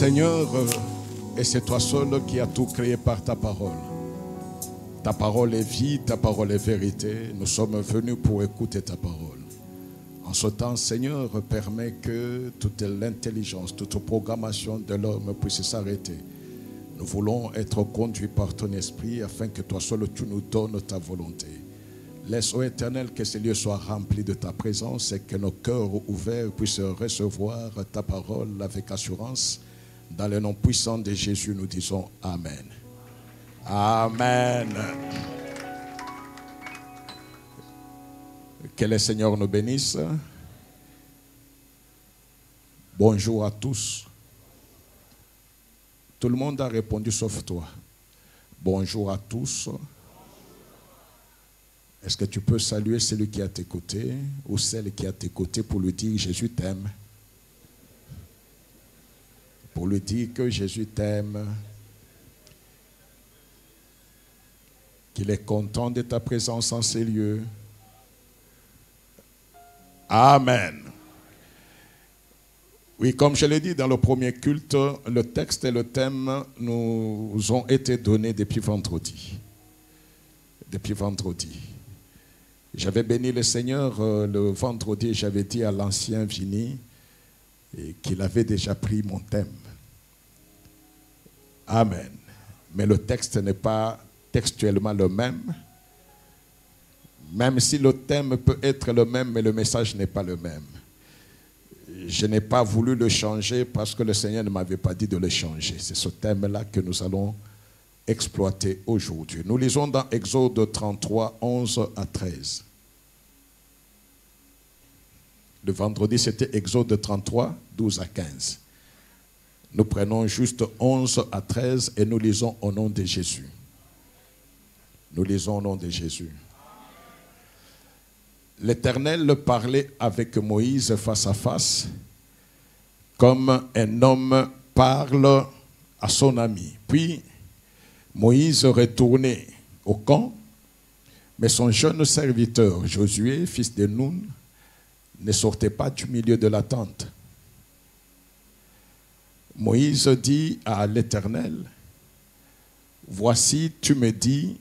Seigneur, et c'est toi seul qui as tout créé par ta parole. Ta parole est vie, ta parole est vérité. Nous sommes venus pour écouter ta parole. En ce temps, Seigneur, permets que toute l'intelligence, toute programmation de l'homme puisse s'arrêter. Nous voulons être conduits par ton esprit afin que toi seul tu nous donnes ta volonté. Laisse, ô Éternel, que ces lieux soient remplis de ta présence et que nos cœurs ouverts puissent recevoir ta parole avec assurance. Dans le nom puissant de Jésus, nous disons Amen. Amen. Que le Seigneur nous bénisse. Bonjour à tous. Tout le monde a répondu sauf toi. Bonjour à tous. Est-ce que tu peux saluer celui qui est à tes côtés ou celle qui est à tes côtés pour lui dire Jésus t'aime? Pour lui dire que Jésus t'aime, qu'il est content de ta présence en ces lieux. Amen. Oui, comme je l'ai dit dans le premier culte, le texte et le thème nous ont été donnés depuis vendredi. Depuis vendredi. J'avais béni le Seigneur le vendredi, j'avais dit à l'ancien Vini qu'il avait déjà pris mon thème. Amen. Mais le texte n'est pas textuellement le même. Même si le thème peut être le même, mais le message n'est pas le même. Je n'ai pas voulu le changer parce que le Seigneur ne m'avait pas dit de le changer. C'est ce thème-là que nous allons exploiter aujourd'hui. Nous lisons dans Exode 33, 11 à 13. Le vendredi, c'était Exode 33, 12 à 15. Nous prenons juste 11 à 13 et nous lisons au nom de Jésus. Nous lisons au nom de Jésus. L'Éternel parlait avec Moïse face à face, comme un homme parle à son ami. Puis Moïse retournait au camp, mais son jeune serviteur Josué, fils de Nun, ne sortait pas du milieu de la tente. Moïse dit à l'Éternel, « Voici, tu me dis,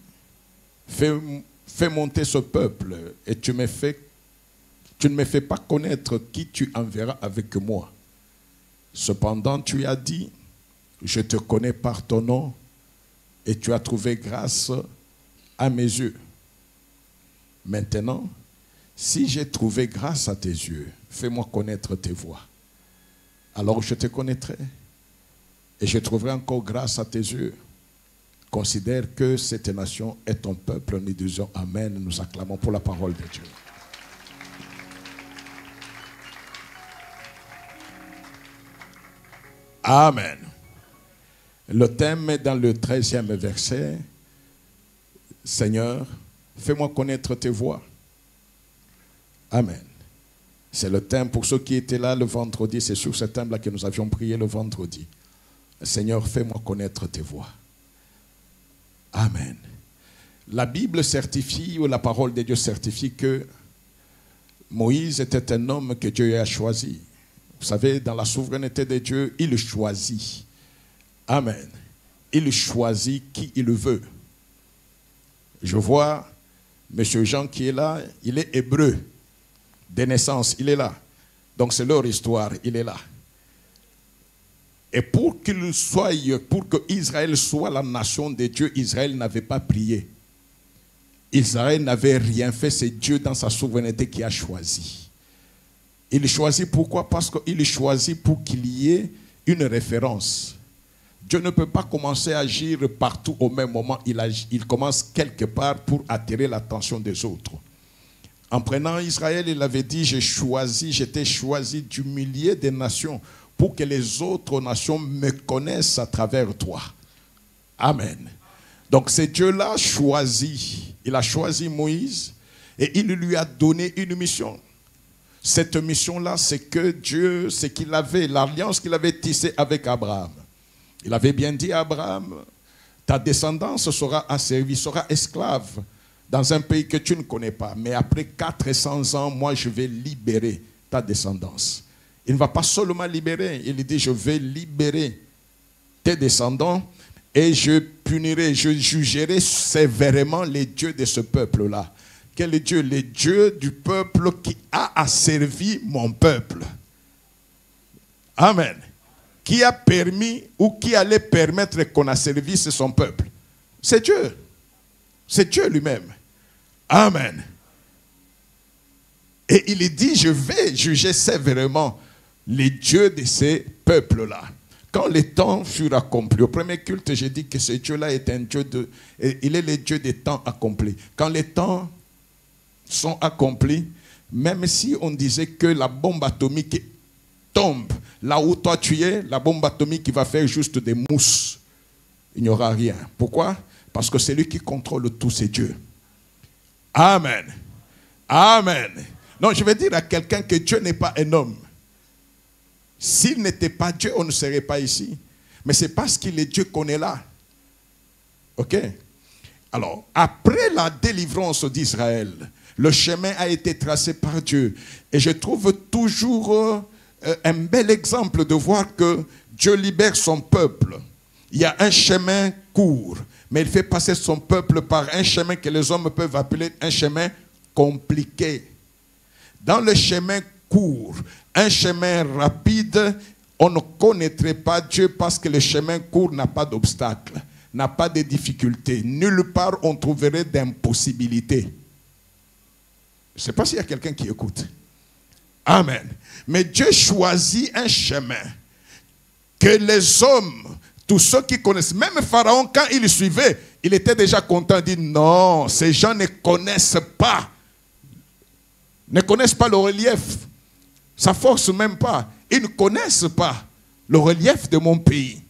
fais monter ce peuple, et tu ne me fais pas connaître qui tu enverras avec moi. Cependant, tu as dit, je te connais par ton nom, et tu as trouvé grâce à mes yeux. Maintenant, si j'ai trouvé grâce à tes yeux, fais-moi connaître tes voies. Alors je te connaîtrai, et je trouverai encore grâce à tes yeux. Considère que cette nation est ton peuple. Nous disons Amen. Nous acclamons pour la parole de Dieu. Amen. Le thème est dans le 13e verset. Seigneur, fais-moi connaître tes voies. Amen. C'est le thème pour ceux qui étaient là le vendredi. C'est sur ce thème-là que nous avions prié le vendredi. Seigneur, fais-moi connaître tes voies. Amen. La Bible certifie, ou la parole de Dieu certifie que Moïse était un homme que Dieu a choisi. Vous savez, dans la souveraineté de Dieu, il choisit. Amen. Il choisit qui il veut. Je vois M. Jean qui est là, il est hébreu de naissance, il est là. Donc c'est leur histoire, il est là. Et pour que Israël soit la nation de Dieu, Israël n'avait pas prié. Israël n'avait rien fait, c'est Dieu dans sa souveraineté qui a choisi. Il choisit pourquoi? Parce qu'il choisit pour qu'il y ait une référence. Dieu ne peut pas commencer à agir partout au même moment. Il commence quelque part pour attirer l'attention des autres. En prenant Israël, il avait dit, j'étais choisi du milieu des nations pour que les autres nations me connaissent à travers toi. Amen. Donc c'est Dieu-là choisi. Il a choisi Moïse et il lui a donné une mission. Cette mission-là, c'est que Dieu, c'est qu'il avait, l'alliance qu'il avait tissée avec Abraham. Il avait bien dit à Abraham, ta descendance sera asservie, sera esclave dans un pays que tu ne connais pas. Mais après 400 ans, moi je vais libérer ta descendance. Il ne va pas seulement libérer, il dit je vais libérer tes descendants, et je punirai, je jugerai sévèrement les dieux de ce peuple-là. Quel est Dieu? Les dieux du peuple qui a asservi mon peuple. Amen. Qui a permis ou qui allait permettre qu'on asservisse son peuple? C'est Dieu. C'est Dieu lui-même. Amen. Et il dit, je vais juger sévèrement les dieux de ces peuples-là. Quand les temps furent accomplis, au premier culte, j'ai dit que ce Dieu-là est un Dieu il est le Dieu des temps accomplis. Quand les temps sont accomplis, même si on disait que la bombe atomique tombe là où toi tu es, la bombe atomique va faire juste des mousses. Il n'y aura rien. Pourquoi? Parce que c'est lui qui contrôle tout, c'est Dieu. Amen. Amen. Non, je vais dire à quelqu'un que Dieu n'est pas un homme. S'il n'était pas Dieu, on ne serait pas ici. Mais c'est parce qu'il est Dieu qu'on est là. Ok? Alors, après la délivrance d'Israël, le chemin a été tracé par Dieu. Et je trouve toujours un bel exemple de voir que Dieu libère son peuple. Il y a un chemin court, mais il fait passer son peuple par un chemin que les hommes peuvent appeler un chemin compliqué. Dans le chemin court, un chemin rapide, on ne connaîtrait pas Dieu parce que le chemin court n'a pas d'obstacle, n'a pas de difficultés. Nulle part on trouverait d'impossibilité. Je ne sais pas s'il y a quelqu'un qui écoute. Amen. Mais Dieu choisit un chemin que les hommes, tous ceux qui connaissent, même Pharaon, quand il suivait, il était déjà content. Il dit non, ces gens ne connaissent pas le relief. Ça force même pas. Ils ne connaissent pas le relief de mon pays.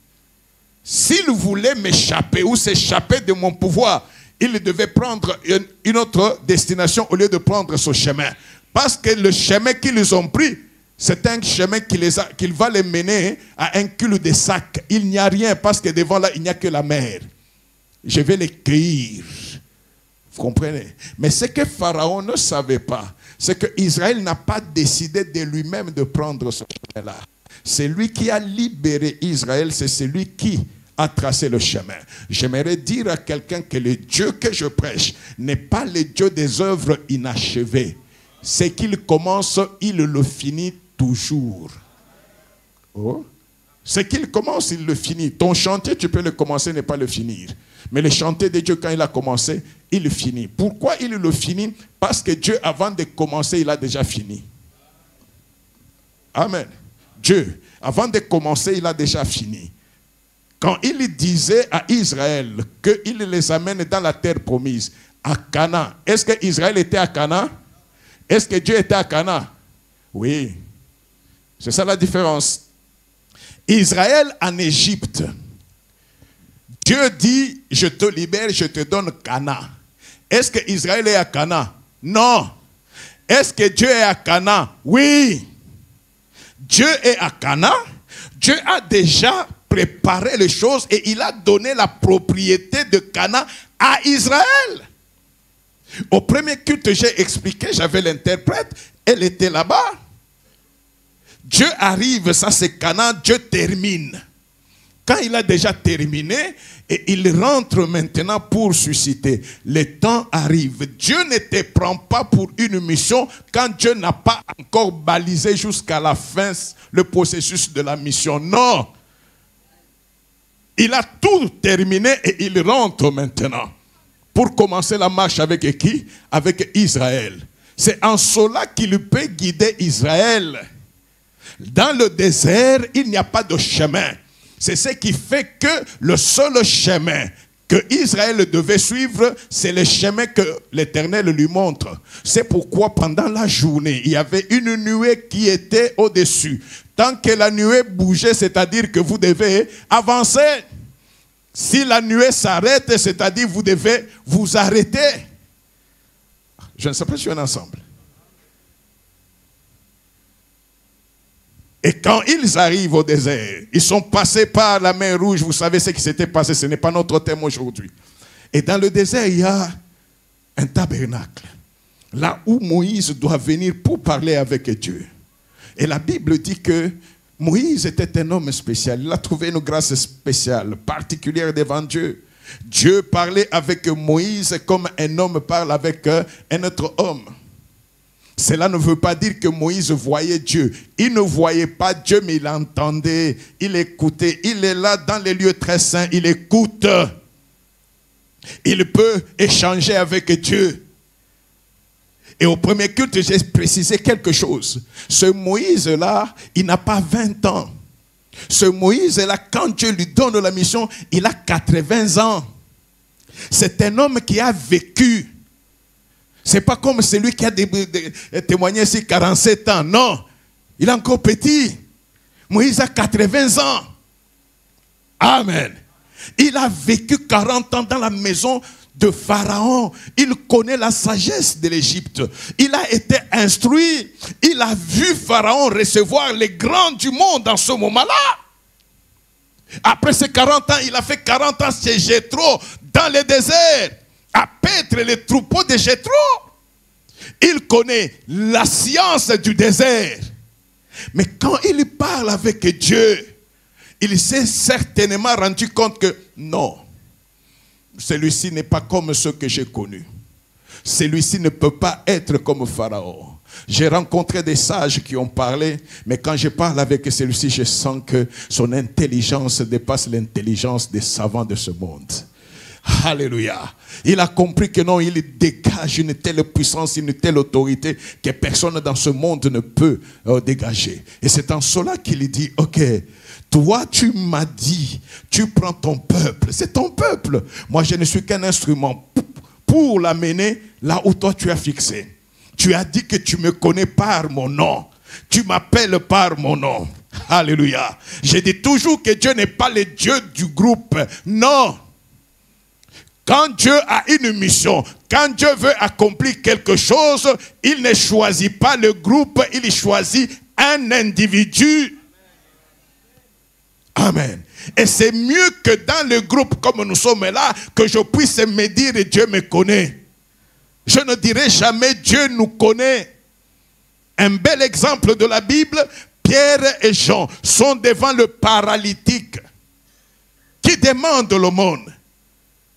S'ils voulaient m'échapper ou s'échapper de mon pouvoir, ils devaient prendre une autre destination au lieu de prendre ce chemin. Parce que le chemin qu'ils ont pris, c'est un chemin qui va les mener à un cul-de-sac. Il n'y a rien parce que devant là, il n'y a que la mer. Je vais les cueillir. Vous comprenez? Mais ce que Pharaon ne savait pas, c'est que Israël n'a pas décidé de lui-même de prendre ce chemin-là. C'est lui qui a libéré Israël, c'est celui qui a tracé le chemin. J'aimerais dire à quelqu'un que le Dieu que je prêche n'est pas le Dieu des œuvres inachevées. C'est qu'il commence, il le finit toujours. Oh. C'est qu'il commence, il le finit. Ton chantier, tu peux le commencer, ne pas le finir. Mais le chantier de Dieu, quand il a commencé, il le finit. Pourquoi il le finit? Parce que Dieu, avant de commencer, il a déjà fini. Amen. Dieu, avant de commencer, il a déjà fini. Quand il disait à Israël qu'il les amène dans la terre promise, à Canaan, est-ce que Israël était à Canaan? Est-ce que Dieu était à Canaan? Oui. C'est ça la différence. Israël en Égypte. Dieu dit, je te libère, je te donne Canaan. Est-ce que Israël est à Canaan? Non. Est-ce que Dieu est à Canaan? Oui. Dieu est à Canaan. Dieu a déjà préparé les choses et il a donné la propriété de Canaan à Israël. Au premier culte, j'ai expliqué, j'avais l'interprète, elle était là-bas. Dieu arrive, ça c'est Canaan, Dieu termine. Quand il a déjà terminé, et il rentre maintenant pour susciter, le temps arrive. Dieu ne te prend pas pour une mission quand Dieu n'a pas encore balisé jusqu'à la fin le processus de la mission. Non. Il a tout terminé et il rentre maintenant pour commencer la marche avec qui? Avec Israël. C'est en cela qu'il peut guider Israël. Dans le désert, il n'y a pas de chemin. C'est ce qui fait que le seul chemin que Israël devait suivre, c'est le chemin que l'Éternel lui montre. C'est pourquoi pendant la journée, il y avait une nuée qui était au-dessus. Tant que la nuée bougeait, c'est-à-dire que vous devez avancer. Si la nuée s'arrête, c'est-à-dire que vous devez vous arrêter. Je ne sais pas si on est ensemble. Et quand ils arrivent au désert, ils sont passés par la mer Rouge. Vous savez ce qui s'était passé, ce n'est pas notre thème aujourd'hui. Et dans le désert, il y a un tabernacle. Là où Moïse doit venir pour parler avec Dieu. Et la Bible dit que Moïse était un homme spécial. Il a trouvé une grâce spéciale, particulière devant Dieu. Dieu parlait avec Moïse comme un homme parle avec un autre homme. Cela ne veut pas dire que Moïse voyait Dieu. Il ne voyait pas Dieu, mais il entendait, il écoutait. Il est là dans les lieux très saints, il écoute. Il peut échanger avec Dieu. Et au premier culte, j'ai précisé quelque chose. Ce Moïse-là, il n'a pas 20 ans. Ce Moïse-là, quand Dieu lui donne la mission, il a 80 ans. C'est un homme qui a vécu. Ce n'est pas comme celui qui a témoigné ici 47 ans. Non, il est encore petit. Moïse a 80 ans. Amen. Il a vécu 40 ans dans la maison de Pharaon. Il connaît la sagesse de l'Égypte. Il a été instruit. Il a vu Pharaon recevoir les grands du monde dans ce moment-là. Après ces 40 ans, il a fait 40 ans chez Jéthro dans le désert, à paître les troupeaux de Jéthro. Il connaît la science du désert. Mais quand il parle avec Dieu, il s'est certainement rendu compte que non, celui-ci n'est pas comme ceux que j'ai connus. Celui-ci ne peut pas être comme Pharaon. J'ai rencontré des sages qui ont parlé, mais quand je parle avec celui-ci, je sens que son intelligence dépasse l'intelligence des savants de ce monde. Alléluia. Il a compris que non, il dégage une telle puissance, une telle autorité que personne dans ce monde ne peut dégager. Et c'est en cela qu'il dit, ok, toi tu m'as dit, tu prends ton peuple, c'est ton peuple. Moi je ne suis qu'un instrument pour l'amener là où toi tu as fixé. Tu as dit que tu me connais par mon nom. Tu m'appelles par mon nom. Alléluia. Je dis toujours que Dieu n'est pas le Dieu du groupe. Non. Quand Dieu a une mission, quand Dieu veut accomplir quelque chose, il ne choisit pas le groupe, il choisit un individu. Amen. Et c'est mieux que dans le groupe comme nous sommes là, que je puisse me dire Dieu me connaît. Je ne dirai jamais Dieu nous connaît. Un bel exemple de la Bible, Pierre et Jean sont devant le paralytique qui demande l'aumône.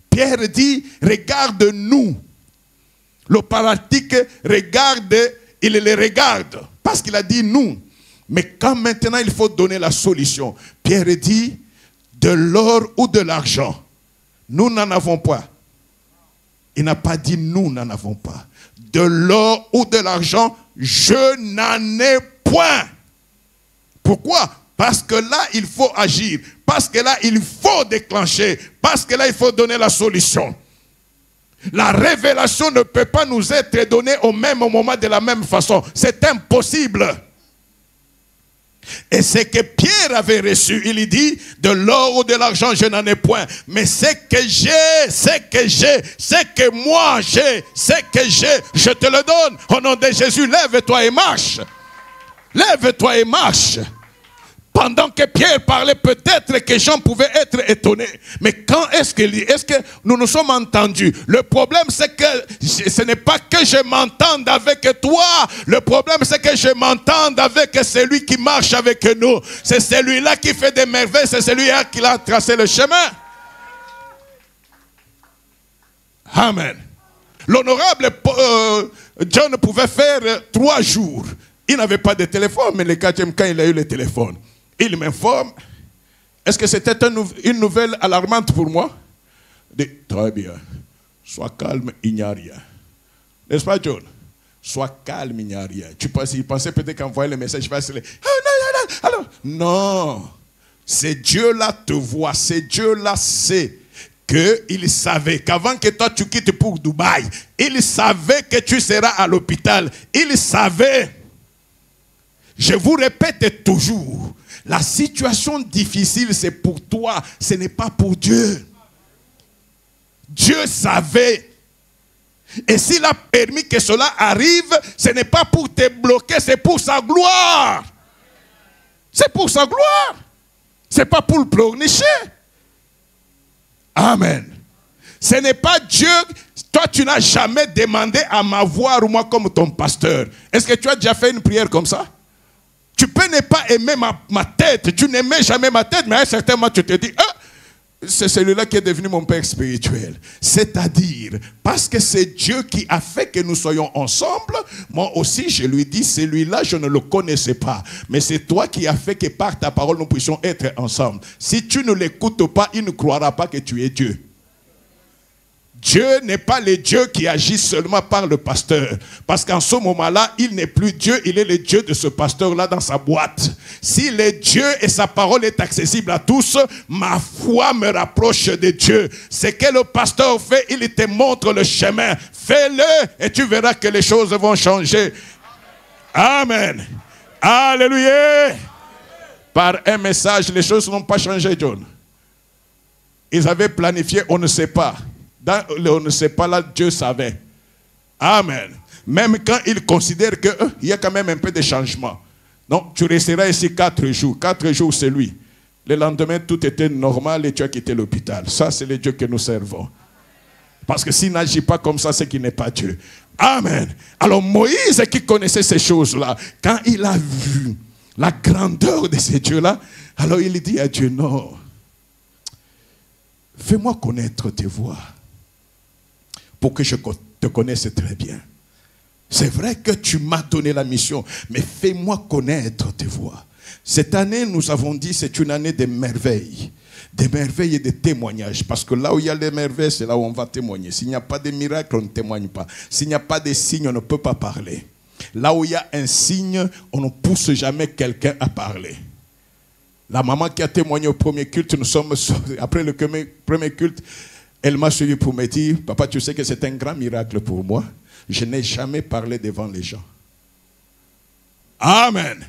Pierre dit, regarde-nous. Le paralytique regarde, il les regarde parce qu'il a dit nous. Mais quand maintenant il faut donner la solution, Pierre dit, de l'or ou de l'argent, nous n'en avons pas. Il n'a pas dit nous n'en avons pas. De l'or ou de l'argent, je n'en ai point. Pourquoi? Parce que là, il faut agir. Parce que là, il faut déclencher. Parce que là, il faut donner la solution. La révélation ne peut pas nous être donnée au même moment de la même façon. C'est impossible. Et c'est que Pierre avait reçu, il dit, de l'or ou de l'argent, je n'en ai point. Mais ce que j'ai, ce que moi j'ai, je te le donne. Au nom de Jésus, lève-toi et marche. Lève-toi et marche. Pendant que Pierre parlait, peut-être que Jean pouvait être étonné. Mais quand est-ce que nous nous sommes entendus? Le problème, c'est que ce n'est pas que je m'entende avec toi. Le problème, c'est que je m'entende avec celui qui marche avec nous. C'est celui-là qui fait des merveilles. C'est celui-là qui a tracé le chemin. Amen. L'honorable John pouvait faire 3 jours. Il n'avait pas de téléphone, mais le 4e, quand il a eu le téléphone, il m'informe. Est-ce que c'était une nouvelle alarmante pour moi? Très bien. Sois calme, il n'y a rien. N'est-ce pas, John? Sois calme, il n'y a rien. Il pensait peut-être qu'envoyer le message facile. Alors, non. C'est Dieu-là te voit. C'est Dieu-là sait qu'il savait qu'avant que toi tu quittes pour Dubaï, il savait que tu seras à l'hôpital. Il savait. Je vous répète toujours, la situation difficile, c'est pour toi, ce n'est pas pour Dieu. Dieu savait. Et s'il a permis que cela arrive, ce n'est pas pour te bloquer, c'est pour sa gloire. C'est pour sa gloire. Ce n'est pas pour le pleurnicher. Amen. Ce n'est pas Dieu. Toi, tu n'as jamais demandé à m'avoir, moi, comme ton pasteur. Est-ce que tu as déjà fait une prière comme ça? Tu peux ne pas aimer ma tête. Tu n'aimais jamais ma tête, mais à un certain moment, tu te dis, ah, c'est celui-là qui est devenu mon père spirituel. C'est-à-dire, parce que c'est Dieu qui a fait que nous soyons ensemble, moi aussi je lui dis, celui-là je ne le connaissais pas. Mais c'est toi qui as fait que par ta parole nous puissions être ensemble. Si tu ne l'écoutes pas, il ne croira pas que tu es Dieu. Dieu n'est pas le Dieu qui agit seulement par le pasteur. Parce qu'en ce moment-là, il n'est plus Dieu, il est le Dieu de ce pasteur-là dans sa boîte. Si le Dieu et sa parole est accessible à tous, ma foi me rapproche de Dieu. Ce que le pasteur fait, il te montre le chemin. Fais-le et tu verras que les choses vont changer. Amen. Alléluia. Par un message, les choses n'ont pas changé, John. Ils avaient planifié, on ne sait pas. Dans le on ne sait pas là, Dieu savait. Amen. Même quand il considère qu'il y a quand même un peu de changement. Non, tu resteras ici 4 jours. 4 jours, c'est lui. Le lendemain, tout était normal et tu as quitté l'hôpital. Ça, c'est le Dieu que nous servons. Parce que s'il n'agit pas comme ça, c'est qu'il n'est pas Dieu. Amen. Alors Moïse, qui connaissait ces choses-là, quand il a vu la grandeur de ces dieux-là, alors il dit à Dieu, non, fais-moi connaître tes voies, pour que je te connaisse très bien. C'est vrai que tu m'as donné la mission, mais fais-moi connaître tes voies. Cette année, nous avons dit, c'est une année de merveilles. Des merveilles et des témoignages. Parce que là où il y a les merveilles, c'est là où on va témoigner. S'il n'y a pas de miracle, on ne témoigne pas. S'il n'y a pas de signe, on ne peut pas parler. Là où il y a un signe, on ne pousse jamais quelqu'un à parler. La maman qui a témoigné au premier culte, nous sommes après le premier culte, elle m'a suivi pour me dire, papa, tu sais que c'est un grand miracle pour moi. Je n'ai jamais parlé devant les gens. Amen.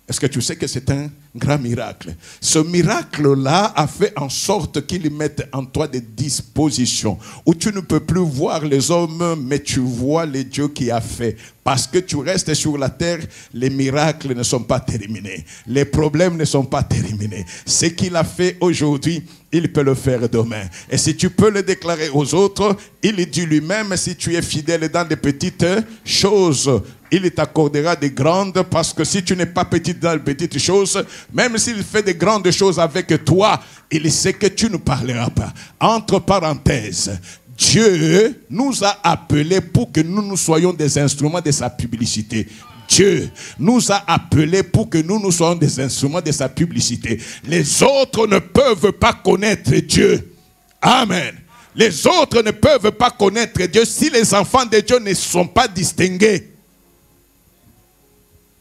Est-ce que tu sais que c'est un grand miracle? Ce miracle-là a fait en sorte qu'il mette en toi des dispositions où tu ne peux plus voir les hommes, mais tu vois les dieux qui a fait. Parce que tu restes sur la terre, les miracles ne sont pas terminés. Les problèmes ne sont pas terminés. Ce qu'il a fait aujourd'hui, il peut le faire demain. Et si tu peux le déclarer aux autres, il dit lui-même, si tu es fidèle dans des petites choses, il t'accordera des grandes, parce que si tu n'es pas petit dans les petites choses, même s'il fait des grandes choses avec toi, il sait que tu ne parleras pas. Entre parenthèses, Dieu nous a appelés pour que nous soyons des instruments de sa publicité. Dieu nous a appelés pour que nous soyons des instruments de sa publicité. Les autres ne peuvent pas connaître Dieu. Amen. Les autres ne peuvent pas connaître Dieu si les enfants de Dieu ne sont pas distingués.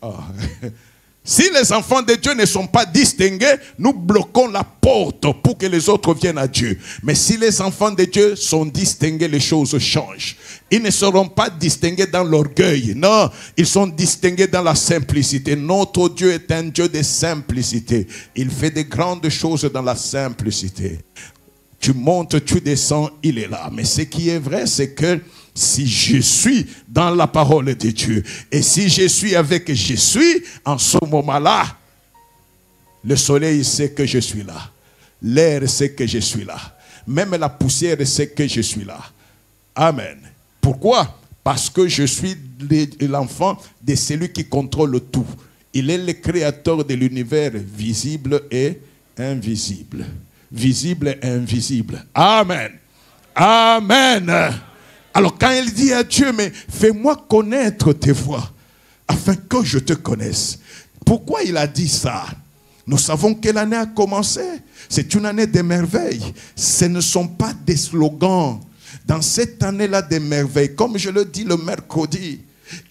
Oh. Si les enfants de Dieu ne sont pas distingués, nous bloquons la porte pour que les autres viennent à Dieu. Mais si les enfants de Dieu sont distingués, les choses changent. Ils ne seront pas distingués dans l'orgueil. Non, ils sont distingués dans la simplicité. Notre Dieu est un Dieu de simplicité. Il fait de grandes choses dans la simplicité. Tu montes, tu descends, il est là. Mais ce qui est vrai, c'est que si je suis dans la parole de Dieu, et si je suis avec Jésus, en ce moment-là, le soleil sait que je suis là. L'air sait que je suis là. Même la poussière sait que je suis là. Amen. Pourquoi? Parce que je suis l'enfant de celui qui contrôle tout. Il est le créateur de l'univers visible et invisible. Visible et invisible. Amen. Amen. Alors quand il dit à Dieu, mais fais-moi connaître tes voies, afin que je te connaisse. Pourquoi il a dit ça? Nous savons que l'année a commencé. C'est une année de merveilles. Ce ne sont pas des slogans. Dans cette année-là de merveilles, comme je le dis le mercredi,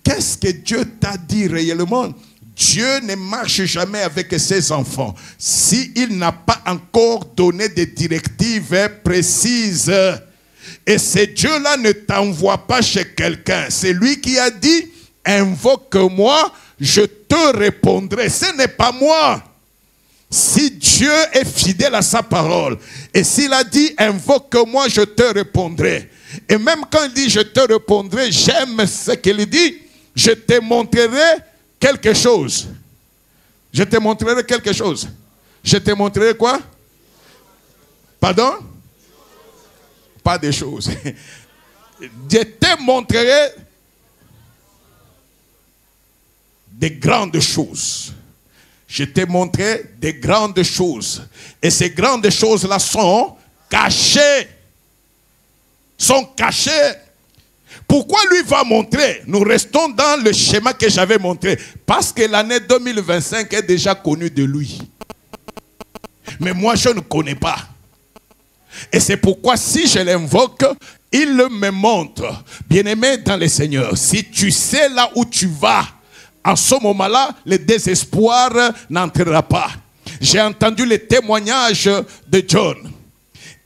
qu'est-ce que Dieu t'a dit réellement? Dieu ne marche jamais avec ses enfants s'il n'a pas encore donné des directives précises. Et ce Dieu-là ne t'envoie pas chez quelqu'un. C'est lui qui a dit, invoque-moi, je te répondrai. Ce n'est pas moi. Si Dieu est fidèle à sa parole, et s'il a dit, invoque-moi, je te répondrai. Et même quand il dit, je te répondrai, j'aime ce qu'il dit, je te montrerai quelque chose. Je te montrerai quelque chose. Je te montrerai quoi? Pardon? Pas des choses. Je te montrerai des grandes choses. je t'ai montré des grandes choses. Et ces grandes choses-là sont cachées. Sont cachées. Pourquoi lui va montrer? Nous restons dans le schéma que j'avais montré. Parce que l'année 2025 est déjà connue de lui. Mais moi, je ne connais pas. Et c'est pourquoi si je l'invoque, il me montre. Bien-aimé dans le Seigneur, si tu sais là où tu vas, en ce moment-là, le désespoir n'entrera pas. J'ai entendu les témoignages de John.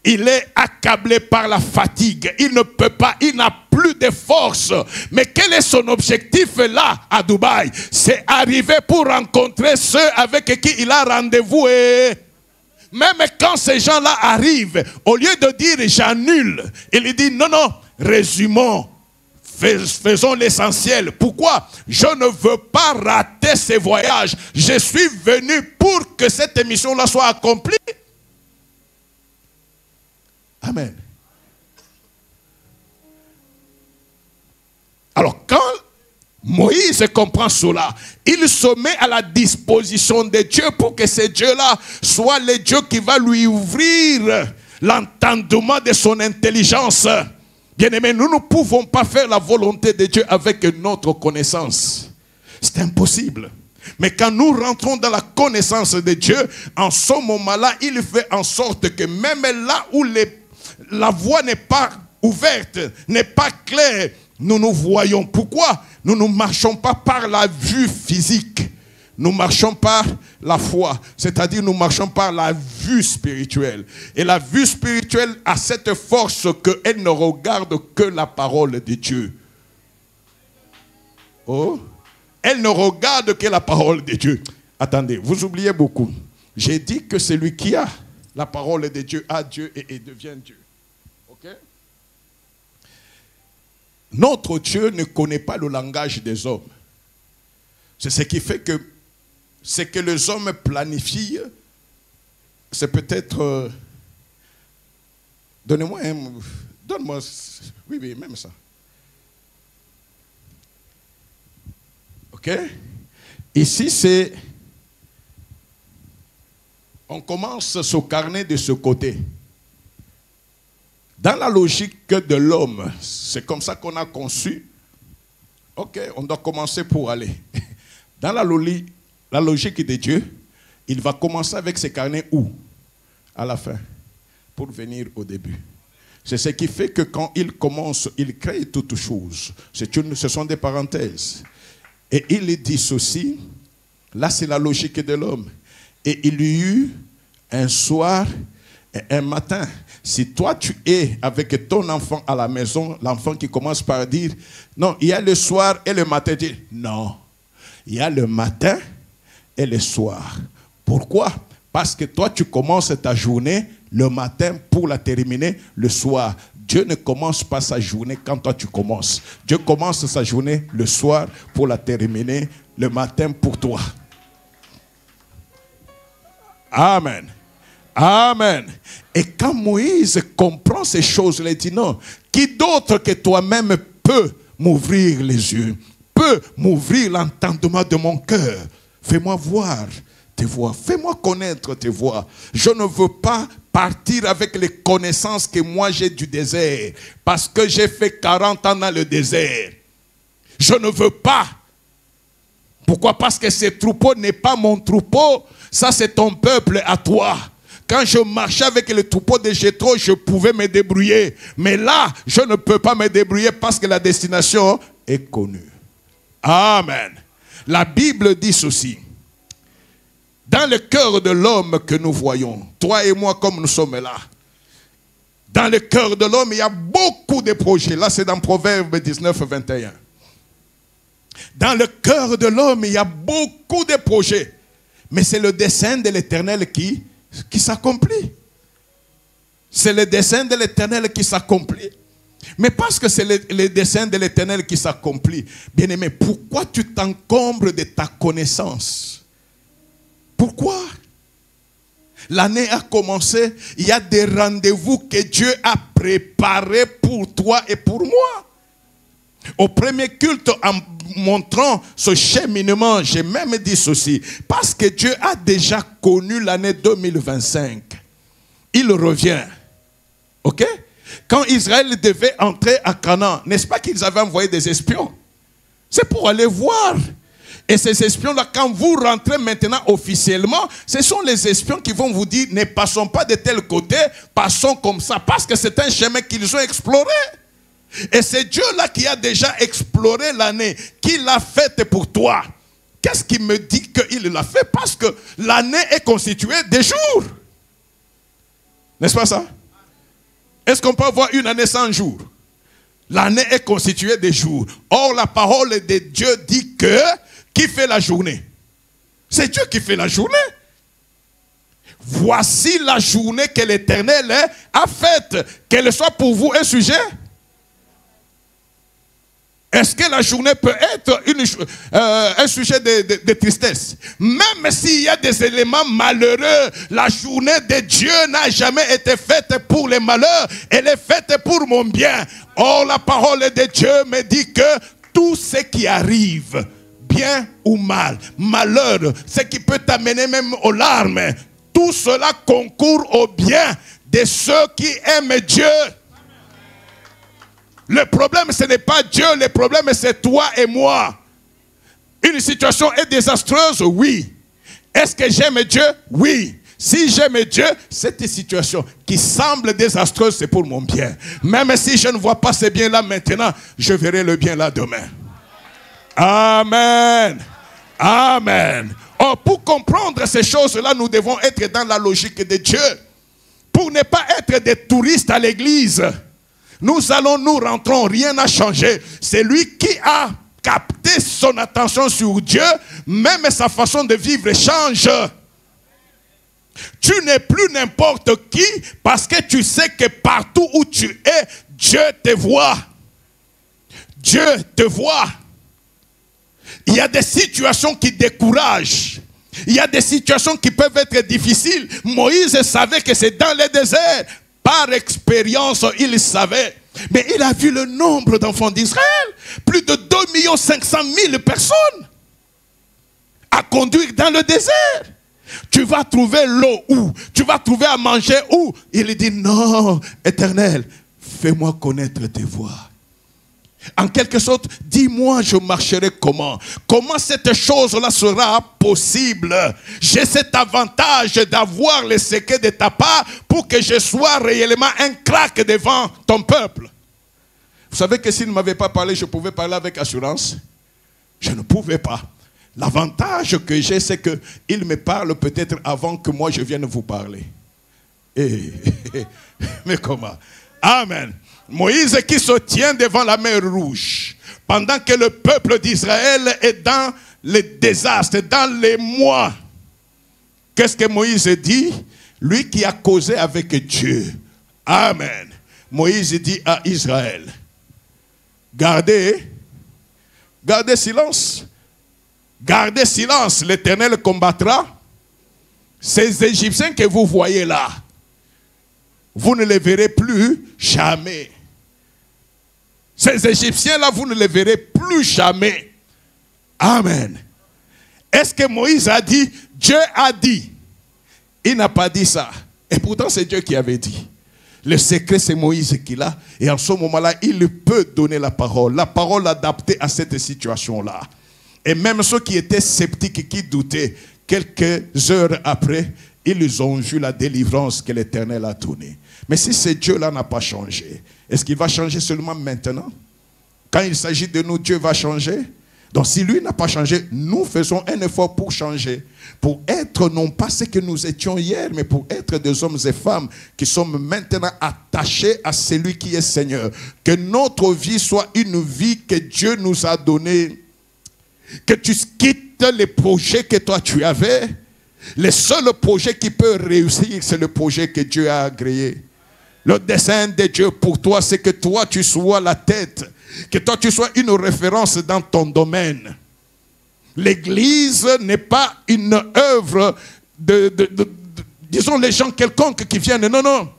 Il est accablé par la fatigue. Il ne peut pas, il n'a plus de force. Mais quel est son objectif là à Dubaï? C'est arriver pour rencontrer ceux avec qui il a rendez-vous. Et même quand ces gens-là arrivent, au lieu de dire j'annule, il dit non, non, résumons. Faisons l'essentiel. Pourquoi? Je ne veux pas rater ces voyages. Je suis venu pour que cette émission-là soit accomplie. Amen. Alors quand Moïse comprend cela, il se met à la disposition de Dieu pour que ce Dieu-là soit le Dieu qui va lui ouvrir l'entendement de son intelligence. Bien-aimés, nous ne pouvons pas faire la volonté de Dieu avec notre connaissance. C'est impossible. Mais quand nous rentrons dans la connaissance de Dieu, en ce moment-là, il fait en sorte que même là où la voie n'est pas ouverte, n'est pas claire, nous nous voyons. Pourquoi? Nous ne marchons pas par la vue physique. Nous marchons par la foi, c'est-à-dire nous marchons par la vue spirituelle. Et la vue spirituelle a cette force qu'elle ne regarde que la parole de Dieu. Oh, elle ne regarde que la parole de Dieu. Attendez, vous oubliez beaucoup. J'ai dit que celui qui a la parole de Dieu a Dieu et devient Dieu. Ok? Notre Dieu ne connaît pas le langage des hommes. C'est ce qui fait que ce que les hommes planifient, c'est peut-être... Donnez-moi un... Donne-moi... Oui, oui, même ça. Ok? Ici, c'est... On commence ce carnet de ce côté. Dans la logique de l'homme, c'est comme ça qu'on a conçu. Ok, on doit commencer pour aller. Dans la logique de Dieu, il va commencer avec ses carnets où? À la fin, pour venir au début. C'est ce qui fait que quand il commence, il crée toutes choses. Ce sont des parenthèses. Et il dit ceci, là c'est la logique de l'homme. Et il y eut un soir et un matin. Si toi tu es avec ton enfant à la maison, l'enfant qui commence par dire, non, il y a le soir et le matin, dit, non, il y a le matin et le soir. Pourquoi? Parce que toi tu commences ta journée le matin pour la terminer le soir. Dieu ne commence pas sa journée quand toi tu commences. Dieu commence sa journée le soir pour la terminer le matin pour toi. Amen. Amen. Et quand Moïse comprend ces choses-là, il dit non, qui d'autre que toi-même peut m'ouvrir les yeux, peut m'ouvrir l'entendement de mon cœur. Fais-moi voir tes voies, fais-moi connaître tes voies. Je ne veux pas partir avec les connaissances que moi j'ai du désert, parce que j'ai fait 40 ans dans le désert. Je ne veux pas. Pourquoi? Parce que ce troupeau n'est pas mon troupeau, ça c'est ton peuple à toi. Quand je marchais avec le troupeau de Jéthro, je pouvais me débrouiller. Mais là, je ne peux pas me débrouiller parce que la destination est connue. Amen. La Bible dit ceci. Dans le cœur de l'homme que nous voyons, toi et moi comme nous sommes là, dans le cœur de l'homme, il y a beaucoup de projets. Là, c'est dans Proverbe 19, 21. Dans le cœur de l'homme, il y a beaucoup de projets. Mais c'est le dessein de l'Éternel qui s'accomplit. C'est le dessein de l'Éternel qui s'accomplit. Mais parce que c'est le dessein de l'Éternel qui s'accomplit, bien-aimé, pourquoi tu t'encombres de ta connaissance? Pourquoi? L'année a commencé, il y a des rendez-vous que Dieu a préparés pour toi et pour moi. Au premier culte, en montrant ce cheminement, j'ai même dit ceci, parce que Dieu a déjà connu l'année 2025. Il revient. Ok? Quand Israël devait entrer à Canaan, n'est-ce pas qu'ils avaient envoyé des espions? C'est pour aller voir. Et ces espions-là, quand vous rentrez maintenant officiellement, ce sont les espions qui vont vous dire, ne passons pas de tel côté, passons comme ça, parce que c'est un chemin qu'ils ont exploré. Et c'est Dieu-là qui a déjà exploré l'année, qui l'a faite pour toi. Qu'est-ce qui me dit qu'il l'a fait? Parce que l'année est constituée des jours. N'est-ce pas ça? Est-ce qu'on peut avoir une année sans jours? L'année est constituée des jours. Or, la parole de Dieu dit que, qui fait la journée? C'est Dieu qui fait la journée. Voici la journée que l'Éternel a faite. Qu'elle soit pour vous un sujet. Est-ce que la journée peut être un sujet de tristesse? Même s'il y a des éléments malheureux, la journée de Dieu n'a jamais été faite pour les malheurs. Elle est faite pour mon bien. Or, la parole de Dieu me dit que tout ce qui arrive, bien ou mal, malheur, ce qui peut t'amener même aux larmes, tout cela concourt au bien de ceux qui aiment Dieu. Le problème, ce n'est pas Dieu, le problème, c'est toi et moi. Une situation est désastreuse, oui. Est-ce que j'aime Dieu? Oui. Si j'aime Dieu, cette situation qui semble désastreuse, c'est pour mon bien. Même si je ne vois pas ce bien-là maintenant, je verrai le bien là demain. Amen. Amen. Or, pour comprendre ces choses-là, nous devons être dans la logique de Dieu. Pour ne pas être des touristes à l'église. Nous rentrons, rien n'a changé. C'est lui qui a capté son attention sur Dieu, même sa façon de vivre change. Tu n'es plus n'importe qui parce que tu sais que partout où tu es, Dieu te voit. Dieu te voit. Il y a des situations qui découragent. Il y a des situations qui peuvent être difficiles. Moïse savait que c'est dans le désert. Par expérience, il savait. Mais il a vu le nombre d'enfants d'Israël. Plus de 2 500 000 personnes à conduire dans le désert. Tu vas trouver l'eau où? Tu vas trouver à manger où? Il dit non, Éternel, fais-moi connaître tes voies. En quelque sorte, dis-moi, je marcherai comment? Comment cette chose-là sera possible? J'ai cet avantage d'avoir le secret de ta part pour que je sois réellement un crack devant ton peuple. Vous savez que s'il ne m'avait pas parlé, je pouvais parler avec assurance. Je ne pouvais pas. L'avantage que j'ai, c'est qu'il me parle peut-être avant que moi je vienne vous parler. Mais comment? Amen. Moïse qui se tient devant la mer Rouge, pendant que le peuple d'Israël est dans le désastre, dans les mois. Qu'est-ce que Moïse dit? Lui qui a causé avec Dieu. Amen. Moïse dit à Israël, gardez silence. Gardez silence, l'Éternel combattra. Ces Égyptiens que vous voyez là, vous ne les verrez plus jamais. Ces Égyptiens-là, vous ne les verrez plus jamais. Amen. Est-ce que Moïse a dit? Dieu a dit. Il n'a pas dit ça. Et pourtant, c'est Dieu qui avait dit. Le secret, c'est Moïse qui l'a. Et en ce moment-là, il peut donner la parole adaptée à cette situation-là. Et même ceux qui étaient sceptiques, qui doutaient, quelques heures après, ils ont vu la délivrance que l'Éternel a donnée. Mais si ce Dieu-là n'a pas changé, est-ce qu'il va changer seulement maintenant? Quand il s'agit de nous, Dieu va changer? Donc si lui n'a pas changé, nous faisons un effort pour changer. Pour être non pas ce que nous étions hier, mais pour être des hommes et femmes qui sommes maintenant attachés à celui qui est Seigneur. Que notre vie soit une vie que Dieu nous a donnée. Que tu quittes les projets que toi tu avais. Le seul projet qui peut réussir, c'est le projet que Dieu a agréé. Le dessein de Dieu pour toi, c'est que toi tu sois la tête. Que toi tu sois une référence dans ton domaine. L'église n'est pas une œuvre disons les gens quelconques qui viennent. Non, non.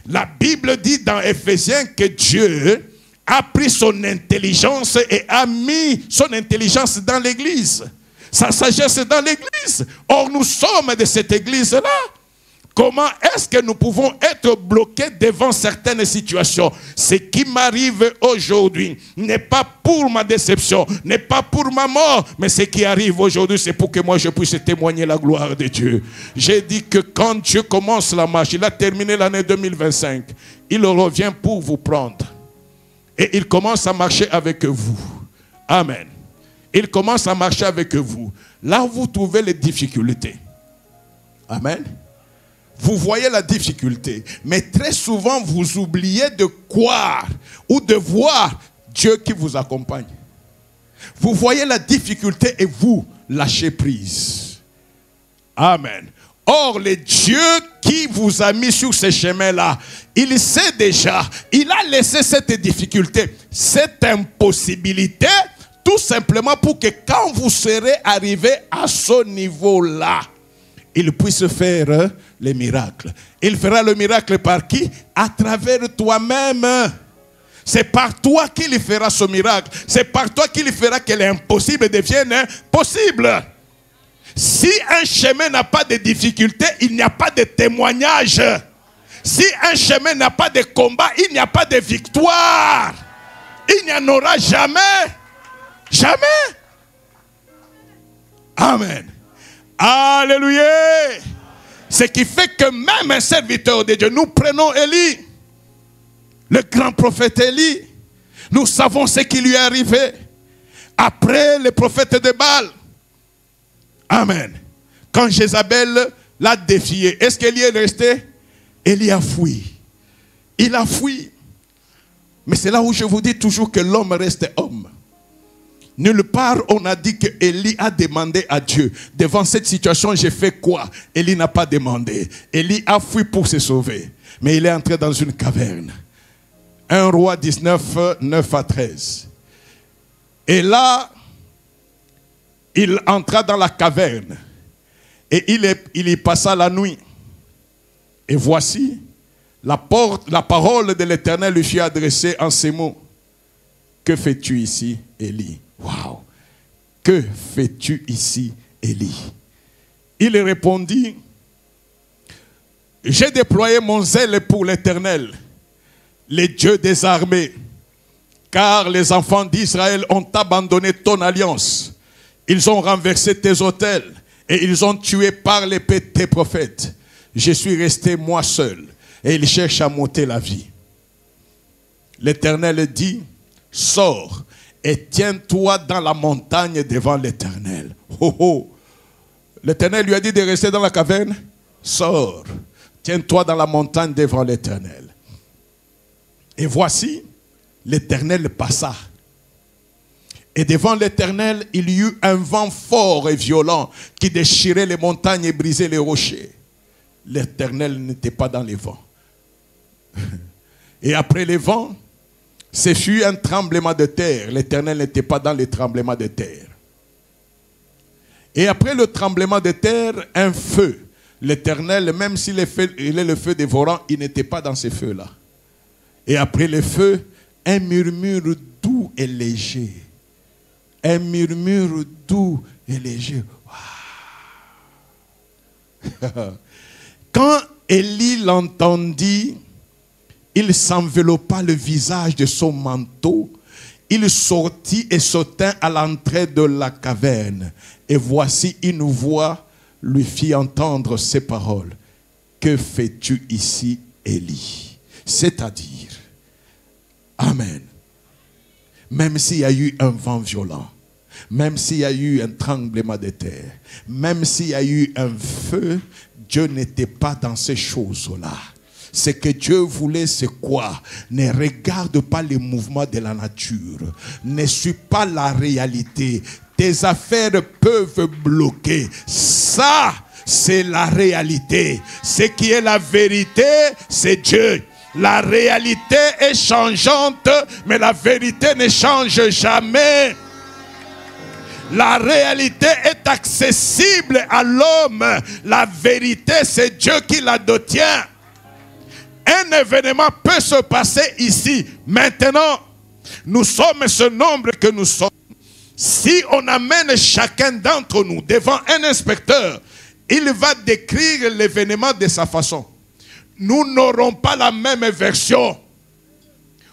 La Bible dit dans Éphésiens que Dieu a pris son intelligence et a mis son intelligence dans l'église. Sa sagesse dans l'église. Or, nous sommes de cette église-là. Comment est-ce que nous pouvons être bloqués devant certaines situations? Ce qui m'arrive aujourd'hui n'est pas pour ma déception, n'est pas pour ma mort, mais ce qui arrive aujourd'hui, c'est pour que moi je puisse témoigner la gloire de Dieu. J'ai dit que quand Dieu commence la marche, il a terminé l'année 2025, il revient pour vous prendre. Et il commence à marcher avec vous. Amen. Il commence à marcher avec vous. Là où vous trouvez les difficultés. Amen. Vous voyez la difficulté, mais très souvent vous oubliez de croire ou de voir Dieu qui vous accompagne. Vous voyez la difficulté et vous lâchez prise. Amen. Or, le Dieu qui vous a mis sur ce chemin-là, il sait déjà, il a laissé cette difficulté, cette impossibilité, tout simplement pour que quand vous serez arrivé à ce niveau-là, il puisse faire les miracles. Il fera le miracle par qui? À travers toi-même. C'est par toi qu'il fera ce miracle. C'est par toi qu'il fera que l'impossible devienne possible. Si un chemin n'a pas de difficulté, il n'y a pas de témoignage. Si un chemin n'a pas de combat, il n'y a pas de victoire. Il n'y en aura jamais. Jamais. Amen. Alléluia. Ce qui fait que même un serviteur de Dieu, nous prenons Élie, le grand prophète Élie, nous savons ce qui lui est arrivé après le prophète de Baal. Amen. Quand Jézabel l'a défié, est-ce qu'Élie est resté? Élie a fui. Il a fui. Mais c'est là où je vous dis toujours que l'homme reste homme. Nulle part on a dit que Élie a demandé à Dieu. Devant cette situation, j'ai fait quoi? Élie n'a pas demandé. Élie a fui pour se sauver. Mais il est entré dans une caverne. 1 Roi 19, 9 à 13. Et là, il entra dans la caverne. Et il y passa la nuit. Et voici, la parole de l'Éternel lui fut adressée en ces mots. Que fais-tu ici, Élie? Waouh! Que fais-tu ici, Élie? Il répondit, j'ai déployé mon zèle pour l'Éternel, le Dieu des armées, car les enfants d'Israël ont abandonné ton alliance. Ils ont renversé tes autels et ils ont tué par l'épée tes prophètes. Je suis resté moi seul et ils cherchent à m'ôter la vie. L'Éternel dit, sors et tiens-toi dans la montagne devant l'Éternel. Oh oh. L'Éternel lui a dit de rester dans la caverne. Sors, tiens-toi dans la montagne devant l'Éternel. Et voici, l'Éternel passa. Et devant l'Éternel, il y eut un vent fort et violent qui déchirait les montagnes et brisait les rochers. L'Éternel n'était pas dans les vents. Et après les vents, ce fut un tremblement de terre. L'Éternel n'était pas dans les tremblements de terre. Et après le tremblement de terre, un feu. L'Éternel, même s'il est le feu dévorant, il n'était pas dans ces feux-là. Et après le feu, un murmure doux et léger. Un murmure doux et léger. Wow. Quand Élie l'entendit, il s'enveloppa le visage de son manteau. Il sortit et se tint à l'entrée de la caverne. Et voici une voix lui fit entendre ces paroles. Que fais-tu ici, Élie? C'est-à-dire, Amen. Même s'il y a eu un vent violent, même s'il y a eu un tremblement de terre, même s'il y a eu un feu, Dieu n'était pas dans ces choses-là. Ce que Dieu voulait, c'est quoi? Ne regarde pas les mouvements de la nature. Ne suis pas la réalité. Tes affaires peuvent bloquer. Ça, c'est la réalité. Ce qui est la vérité, c'est Dieu. La réalité est changeante, mais la vérité ne change jamais. La réalité est accessible à l'homme. La vérité, c'est Dieu qui la détient. Un événement peut se passer ici, maintenant. Nous sommes ce nombre que nous sommes. Si on amène chacun d'entre nous devant un inspecteur, il va décrire l'événement de sa façon. Nous n'aurons pas la même version.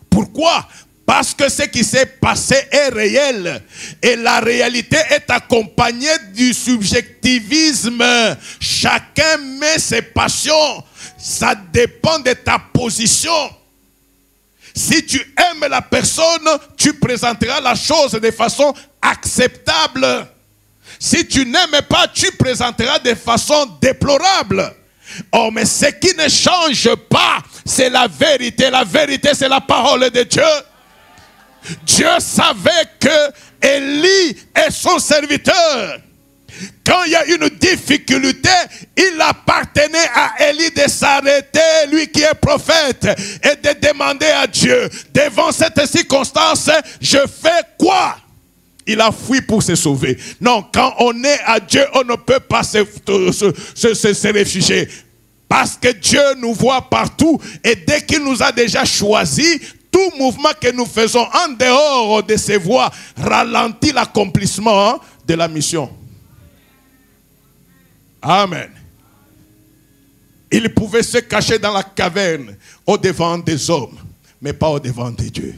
Pourquoi? Parce que ce qui s'est passé est réel. Et la réalité est accompagnée du subjectivisme. Chacun met ses passions. Ça dépend de ta position. Si tu aimes la personne, tu présenteras la chose de façon acceptable. Si tu n'aimes pas, tu présenteras de façon déplorable. Oh, mais ce qui ne change pas, c'est la vérité. La vérité, c'est la parole de Dieu. Dieu savait que Élie est son serviteur. Quand il y a une difficulté, il appartenait à Élie de s'arrêter, lui qui est prophète, et de demander à Dieu, devant cette circonstance, je fais quoi? Il a fui pour se sauver. Non, quand on est à Dieu, on ne peut pas se réfugier. Parce que Dieu nous voit partout, et dès qu'il nous a déjà choisis, tout mouvement que nous faisons en dehors de ses voies ralentit l'accomplissement de la mission. Amen. Il pouvait se cacher dans la caverne au-devant des hommes, mais pas au-devant de Dieu.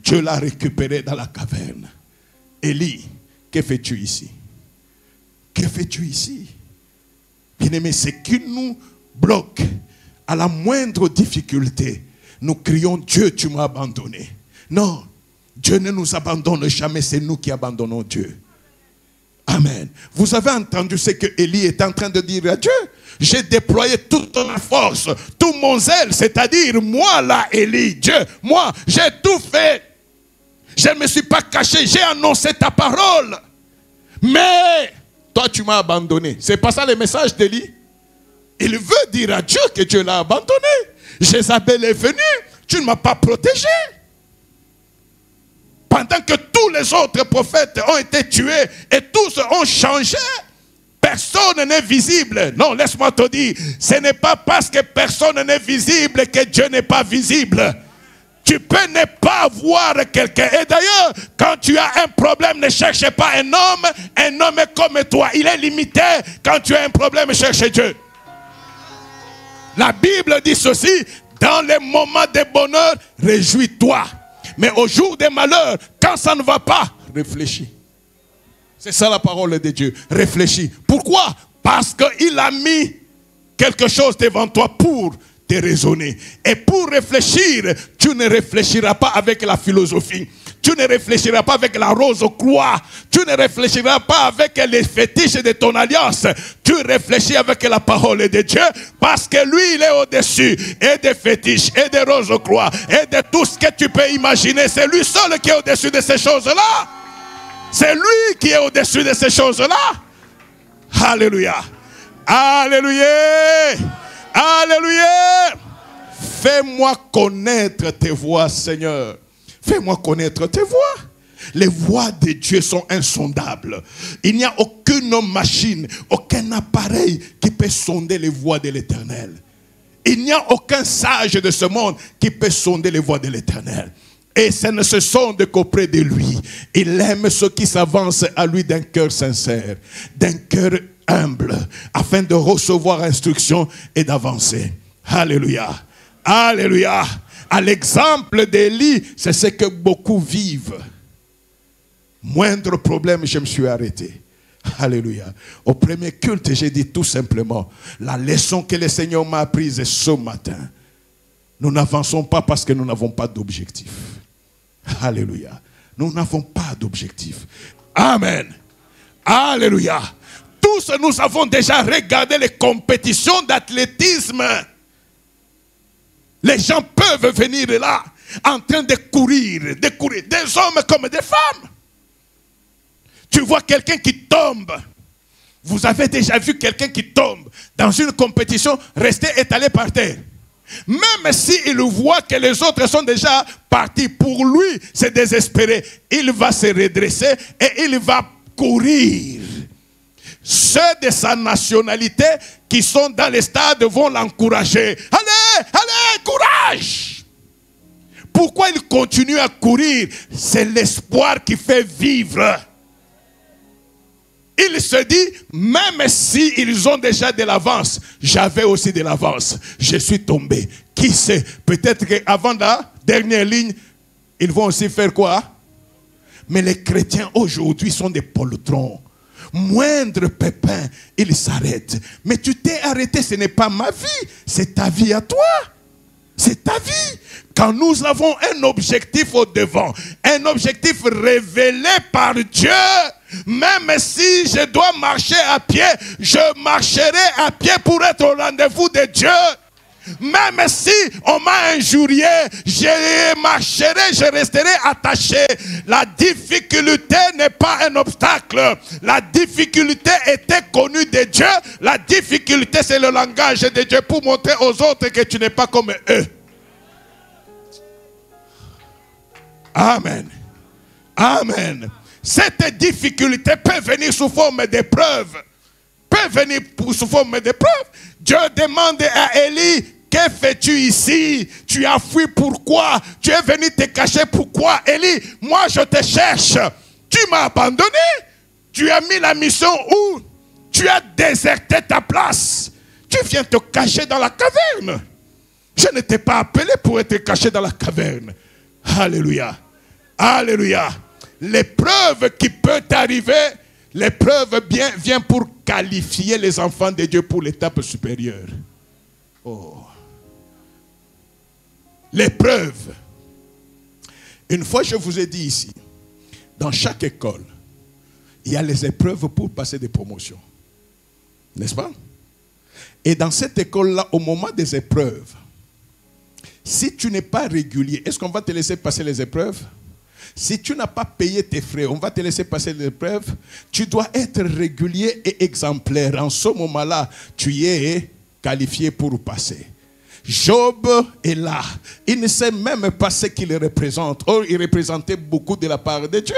Dieu l'a récupéré dans la caverne. Élie, que fais-tu ici? Que fais-tu ici? Bien-aimé, ce qui nous bloque à la moindre difficulté, nous crions, Dieu, tu m'as abandonné. Non, Dieu ne nous abandonne jamais, c'est nous qui abandonnons Dieu. Amen. Vous avez entendu ce que Élie est en train de dire à Dieu? J'ai déployé toute ma force, tout mon zèle, c'est-à-dire moi là, Élie, Dieu, moi, j'ai tout fait. Je ne me suis pas caché, j'ai annoncé ta parole. Mais toi, tu m'as abandonné. C'est pas ça le message d'Élie? Il veut dire à Dieu que Dieu l'a abandonné. Jézabel est venue, tu ne m'as pas protégé. Pendant que tous les autres prophètes ont été tués et tous ont changé, personne n'est visible. Non, laisse-moi te dire, ce n'est pas parce que personne n'est visible que Dieu n'est pas visible. Tu peux ne pas voir quelqu'un. Et d'ailleurs, quand tu as un problème, ne cherche pas un homme comme toi. Il est limité. Quand tu as un problème, cherche Dieu. La Bible dit ceci, dans les moments de bonheur, réjouis-toi. Mais au jour des malheurs, quand ça ne va pas, réfléchis. C'est ça la parole de Dieu. Réfléchis. Pourquoi? Parce qu'il a mis quelque chose devant toi pour te raisonner. Et pour réfléchir, tu ne réfléchiras pas avec la philosophie. Tu ne réfléchiras pas avec la rose croix. Tu ne réfléchiras pas avec les fétiches de ton alliance. Tu réfléchis avec la parole de Dieu parce que lui, il est au-dessus et des fétiches et des roses croix et de tout ce que tu peux imaginer. C'est lui seul qui est au-dessus de ces choses-là. C'est lui qui est au-dessus de ces choses-là. Alléluia. Alléluia. Alléluia. Fais-moi connaître tes voies, Seigneur. Fais-moi connaître tes voies. Les voies de Dieu sont insondables. Il n'y a aucune machine, aucun appareil qui peut sonder les voies de l'Éternel. Il n'y a aucun sage de ce monde qui peut sonder les voies de l'Éternel. Et ce ne se sonde qu'auprès de lui. Il aime ceux qui s'avancent à lui d'un cœur sincère, d'un cœur humble, afin de recevoir instruction et d'avancer. Alléluia. Alléluia. À l'exemple d'Élie, c'est ce que beaucoup vivent. Moindre problème, je me suis arrêté. Alléluia. Au premier culte, j'ai dit tout simplement, la leçon que le Seigneur m'a apprise ce matin, nous n'avançons pas parce que nous n'avons pas d'objectif. Alléluia. Nous n'avons pas d'objectif. Amen. Alléluia. Tous nous avons déjà regardé les compétitions d'athlétisme. Les gens peuvent venir là en train de courir, des hommes comme des femmes. Tu vois quelqu'un qui tombe. Vous avez déjà vu quelqu'un qui tombe dans une compétition rester étalé par terre. Même s'il voit que les autres sont déjà partis, pour lui, c'est désespéré. Il va se redresser et il va courir. Ceux de sa nationalité qui sont dans les stades vont l'encourager. Allez, allez, courage! pourquoi ils continuent à courir? C'est l'espoir qui fait vivre. Il se dit, même si ils ont déjà de l'avance, j'avais aussi de l'avance. Je suis tombé. Qui sait? Peut-être qu'avant la dernière ligne, ils vont aussi faire quoi? Mais les chrétiens aujourd'hui sont des poltrons. Moindre pépin, ils s'arrêtent. Mais tu t'es arrêté, ce n'est pas ma vie, c'est ta vie à toi. C'est ta vie. Quand nous avons un objectif au devant, un objectif révélé par Dieu, même si je dois marcher à pied, je marcherai à pied pour être au rendez-vous de Dieu. Même si on m'a injurié, je marcherai, je resterai attaché. La difficulté n'est pas un obstacle. La difficulté était connue de Dieu. La difficulté, c'est le langage de Dieu pour montrer aux autres que tu n'es pas comme eux. Amen. Amen. Cette difficulté peut venir sous forme d'épreuve. Peut venir sous forme d'épreuve. Dieu demande à Élie, que fais-tu ici? Tu as fui pourquoi? Tu es venu te cacher pourquoi? Élie, moi je te cherche. Tu m'as abandonné. Tu as mis la mission où? Tu as déserté ta place. Tu viens te cacher dans la caverne. Je ne t'ai pas appelé pour être caché dans la caverne. Alléluia. Alléluia. L'épreuve qui peut arriver, l'épreuve vient pour qualifier les enfants de Dieu pour l'étape supérieure. Oh. L'épreuve. Une fois, je vous ai dit ici, dans chaque école, il y a les épreuves pour passer des promotions. N'est-ce pas? Et dans cette école-là, au moment des épreuves, si tu n'es pas régulier, est-ce qu'on va te laisser passer les épreuves? Si tu n'as pas payé tes frais, on va te laisser passer les épreuves. Tu dois être régulier et exemplaire. En ce moment-là, tu es qualifié pour passer. Job est là. Il ne sait même pas ce qu'il représente. Or, il représentait beaucoup de la part de Dieu.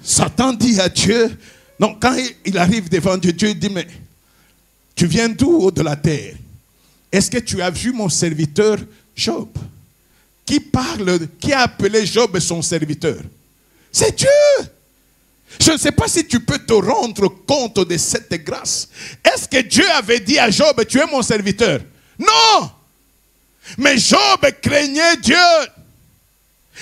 Satan dit à Dieu, non, quand il arrive devant Dieu, Dieu dit, mais tu viens d'où de la terre? Est-ce que tu as vu mon serviteur Job? Qui a appelé Job son serviteur? C'est Dieu. Je ne sais pas si tu peux te rendre compte de cette grâce. Est-ce que Dieu avait dit à Job, tu es mon serviteur? Non. Mais Job craignait Dieu.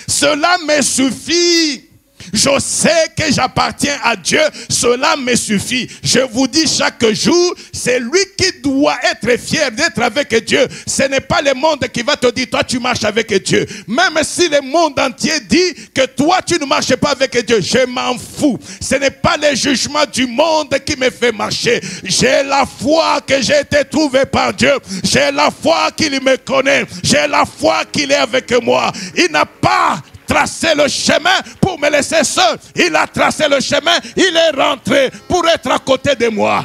Cela me suffit. Je sais que j'appartiens à Dieu, cela me suffit. Je vous dis chaque jour, c'est lui qui doit être fier d'être avec Dieu. Ce n'est pas le monde qui va te dire, toi tu marches avec Dieu. Même si le monde entier dit que toi tu ne marches pas avec Dieu, je m'en fous. Ce n'est pas le jugement du monde qui me fait marcher. J'ai la foi que j'ai été trouvé par Dieu. J'ai la foi qu'il me connaît. J'ai la foi qu'il est avec moi. Il n'a pas tracé le chemin pour me laisser seul. Il a tracé le chemin, il est rentré pour être à côté de moi.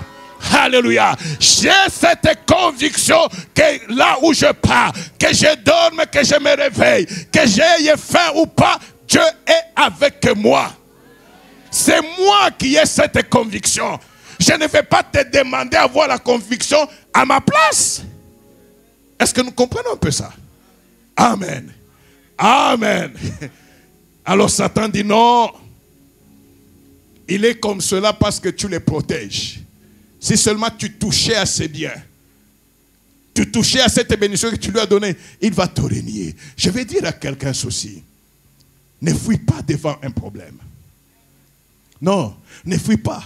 Alléluia. J'ai cette conviction que là où je pars, que je dorme, que je me réveille, que j'aie faim ou pas, Dieu est avec moi. C'est moi qui ai cette conviction. Je ne vais pas te demander d'avoir la conviction à ma place. Est-ce que nous comprenons un peu ça? Amen. Amen. Alors Satan dit non. Il est comme cela parce que tu les protèges. Si seulement tu touchais à ses biens, tu touchais à cette bénédiction que tu lui as donnée, il va te renier. Je vais dire à quelqu'un ceci. Ne fuis pas devant un problème. Non, ne fuis pas.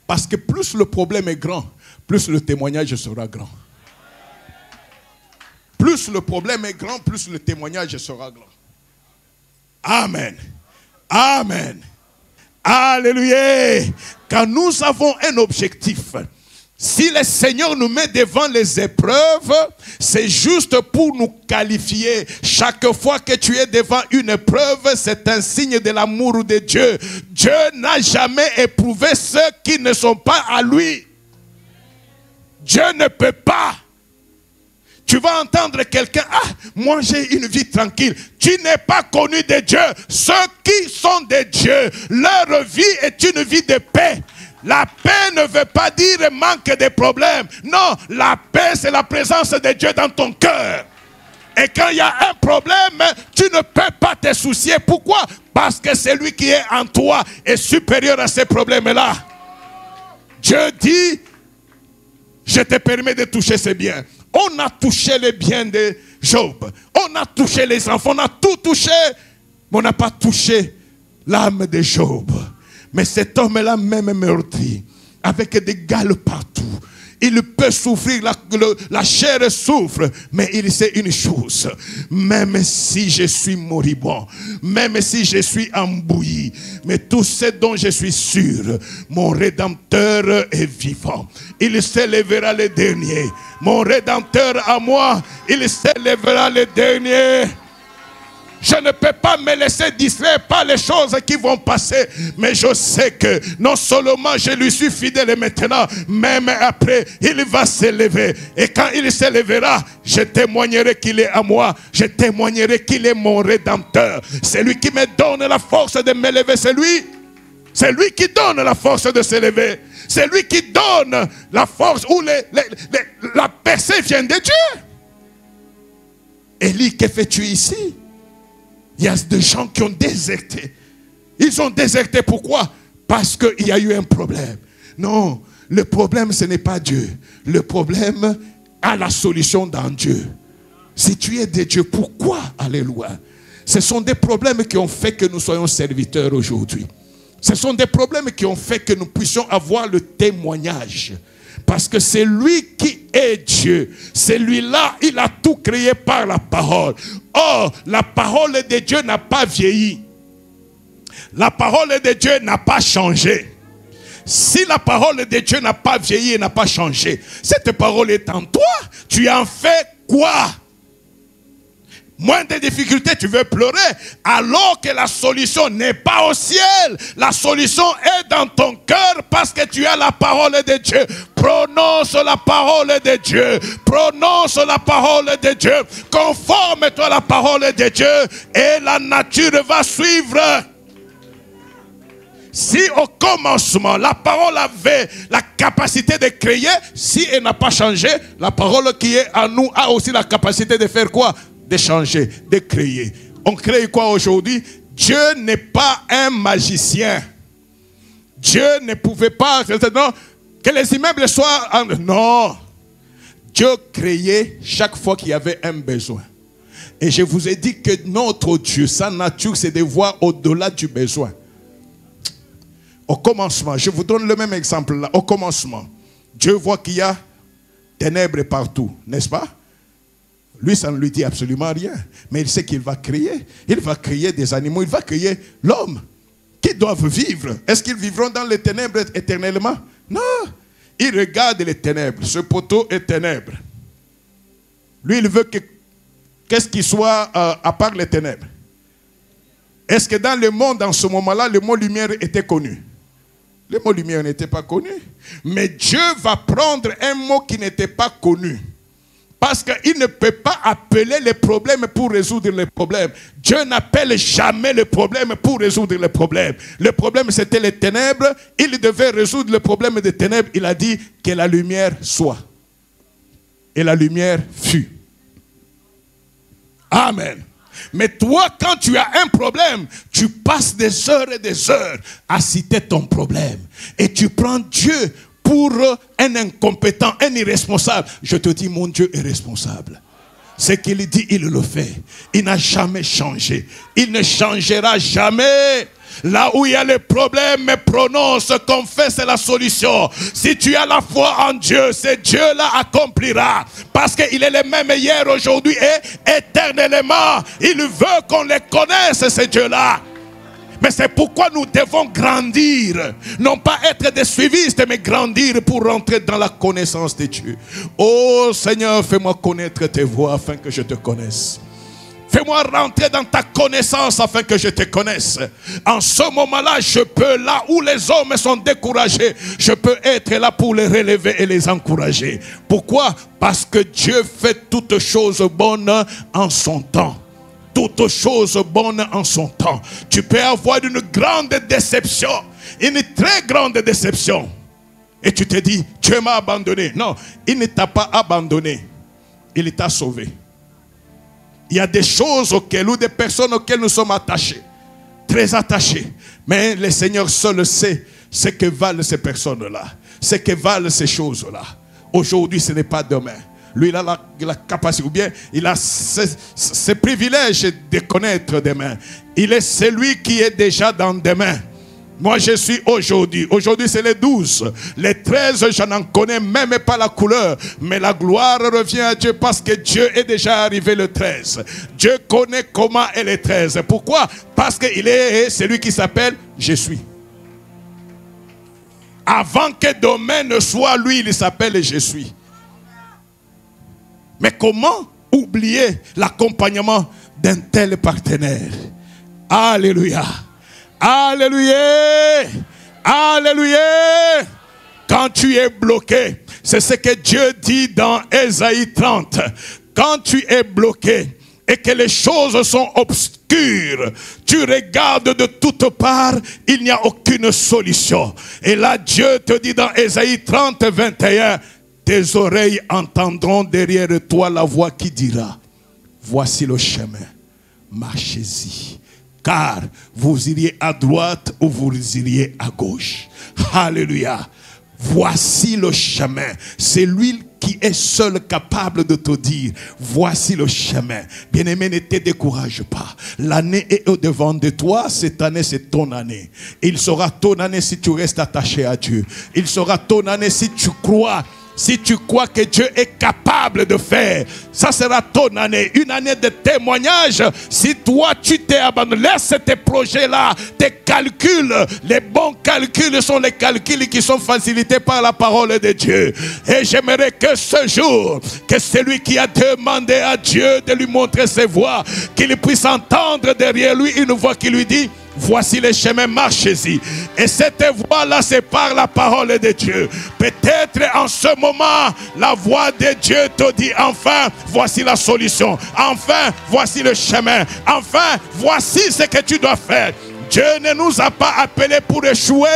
Parce que plus le problème est grand, plus le témoignage sera grand. Plus le problème est grand, plus le témoignage sera grand. Amen. Amen. Alléluia. Quand nous avons un objectif, si le Seigneur nous met devant les épreuves, c'est juste pour nous qualifier. Chaque fois que tu es devant une épreuve, c'est un signe de l'amour de Dieu. Dieu n'a jamais éprouvé ceux qui ne sont pas à lui. Dieu ne peut pas. Tu vas entendre quelqu'un, ah, moi j'ai une vie tranquille. Tu n'es pas connu de Dieu. Ceux qui sont de Dieu, leur vie est une vie de paix. La paix ne veut pas dire manque de problèmes. Non, la paix c'est la présence de Dieu dans ton cœur. Et quand il y a un problème, tu ne peux pas te soucier. Pourquoi? Parce que celui qui est en toi est supérieur à ces problèmes-là. Dieu dit, je te permets de toucher ces biens. On a touché les biens de Job. On a touché les enfants. On a tout touché. Mais on n'a pas touché l'âme de Job. Mais cet homme-là même meurtri, avec des gales partout. Il peut souffrir, la chair souffre, mais il sait une chose. Même si je suis moribond, même si je suis embouilli, mais tout ce dont je suis sûr, mon Rédempteur est vivant. Il s'élèvera le dernier. Mon Rédempteur à moi, il s'élèvera le dernier. Je ne peux pas me laisser distraire par les choses qui vont passer. Mais je sais que non seulement je lui suis fidèle maintenant, même après, il va s'élever. Et quand il s'élèvera, je témoignerai qu'il est à moi. Je témoignerai qu'il est mon Rédempteur. C'est lui qui me donne la force de m'élever. C'est lui qui donne la force de s'élever. C'est lui qui donne la force où la percée vient de Dieu. Élie, que fais-tu ici? Il y a des gens qui ont déserté. Ils ont déserté pourquoi? Parce qu'il y a eu un problème. Non, le problème ce n'est pas Dieu. Le problème a la solution dans Dieu. Si tu es de Dieu, pourquoi aller loin? Ce sont des problèmes qui ont fait que nous soyons serviteurs aujourd'hui. Ce sont des problèmes qui ont fait que nous puissions avoir le témoignage. Parce que c'est lui qui est Dieu. Celui-là, il a tout créé par la parole. Or, la parole de Dieu n'a pas vieilli. La parole de Dieu n'a pas changé. Si la parole de Dieu n'a pas vieilli et n'a pas changé, cette parole est en toi. Tu en fais quoi? Moins de difficultés, tu veux pleurer, alors que la solution n'est pas au ciel. La solution est dans ton cœur parce que tu as la parole de Dieu. Prononce la parole de Dieu. Prononce la parole de Dieu. Conforme-toi à la parole de Dieu et la nature va suivre. Si au commencement, la parole avait la capacité de créer, si elle n'a pas changé, la parole qui est en nous a aussi la capacité de faire quoi? De changer, de créer. On crée quoi aujourd'hui? Dieu n'est pas un magicien. Dieu ne pouvait pas, non, que les immeubles soient... Non. Dieu créait chaque fois qu'il y avait un besoin. Et je vous ai dit que notre Dieu, sa nature, c'est de voir au-delà du besoin. Au commencement, je vous donne le même exemple là. Au commencement, Dieu voit qu'il y a ténèbres partout, n'est-ce pas? Lui, ça ne lui dit absolument rien. Mais il sait qu'il va créer. Il va créer des animaux. Il va créer l'homme qui doivent vivre. Est-ce qu'ils vivront dans les ténèbres éternellement? Non. Il regarde les ténèbres. Ce poteau est ténèbres. Lui, il veut qu'est-ce qui soit à part les ténèbres? Est-ce que dans le monde, en ce moment-là, le mot lumière était connu? Le mot lumière n'était pas connu. Mais Dieu va prendre un mot qui n'était pas connu. Parce qu'il ne peut pas appeler les problèmes pour résoudre les problèmes. Dieu n'appelle jamais le problème pour résoudre les problèmes. Le problème, c'était les ténèbres. Il devait résoudre le problème des ténèbres. Il a dit que la lumière soit. Et la lumière fut. Amen. Mais toi, quand tu as un problème, tu passes des heures et des heures à citer ton problème. Et tu prends Dieu pour un incompétent, un irresponsable. Je te dis, mon Dieu est responsable. Ce qu'il dit, il le fait. Il n'a jamais changé. Il ne changera jamais. Là où il y a les problèmes, prononce, confesse la solution. Si tu as la foi en Dieu, ce Dieu-là accomplira. Parce qu'il est le même hier, aujourd'hui et éternellement. Il veut qu'on les connaisse, ce Dieu-là. Mais c'est pourquoi nous devons grandir. Non pas être des suivistes, mais grandir pour rentrer dans la connaissance de Dieu. Oh Seigneur, fais-moi connaître tes voies afin que je te connaisse. Fais-moi rentrer dans ta connaissance afin que je te connaisse. En ce moment-là, je peux, là où les hommes sont découragés, je peux être là pour les relever et les encourager. Pourquoi? Parce que Dieu fait toutes choses bonnes en son temps. Toutes choses bonnes en son temps. Tu peux avoir une grande déception, une très grande déception. Et tu te dis, Dieu m'a abandonné. Non, il ne t'a pas abandonné. Il t'a sauvé. Il y a des choses auxquelles, ou des personnes auxquelles nous sommes attachés. Très attachés. Mais le Seigneur seul sait ce que valent ces personnes-là. Ce que valent ces choses-là. Aujourd'hui, ce n'est pas demain. Lui, il a la capacité, ou bien il a ce privilège de connaître demain. Il est celui qui est déjà dans demain. Moi, je suis aujourd'hui. Aujourd'hui, c'est les 12. Les 13, je n'en connais même pas la couleur. Mais la gloire revient à Dieu parce que Dieu est déjà arrivé le 13. Dieu connaît comment est le 13. Pourquoi? Parce qu'il est celui qui s'appelle « Je suis ». Avant que demain ne soit lui, il s'appelle « Je suis ». Mais comment oublier l'accompagnement d'un tel partenaire? Alléluia. Alléluia. Alléluia. Quand tu es bloqué, c'est ce que Dieu dit dans Ésaïe 30. Quand tu es bloqué et que les choses sont obscures, tu regardes de toutes parts, il n'y a aucune solution. Et là, Dieu te dit dans Ésaïe 30, 21, tes oreilles entendront derrière toi la voix qui dira, voici le chemin, marchez-y. Car vous iriez à droite ou vous iriez à gauche. Alléluia. Voici le chemin. C'est lui qui est seul capable de te dire, voici le chemin. Bien-aimé, ne te décourage pas. L'année est au-devant de toi. Cette année, c'est ton année. Il sera ton année si tu restes attaché à Dieu. Il sera ton année si tu crois. Si tu crois que Dieu est capable de faire, ça sera ton année, une année de témoignage. Si toi tu t'es abandonné, laisse tes projets-là, tes calculs. Les bons calculs sont les calculs qui sont facilités par la parole de Dieu. Et j'aimerais que ce jour, que celui qui a demandé à Dieu de lui montrer ses voies, qu'il puisse entendre derrière lui une voix qui lui dit, voici les chemins, marchez-y. Et cette voix-là, c'est par la parole de Dieu. Peut-être en ce moment, la voix de Dieu te dit, enfin, voici la solution. Enfin, voici le chemin. Enfin, voici ce que tu dois faire. Dieu ne nous a pas appelés pour échouer,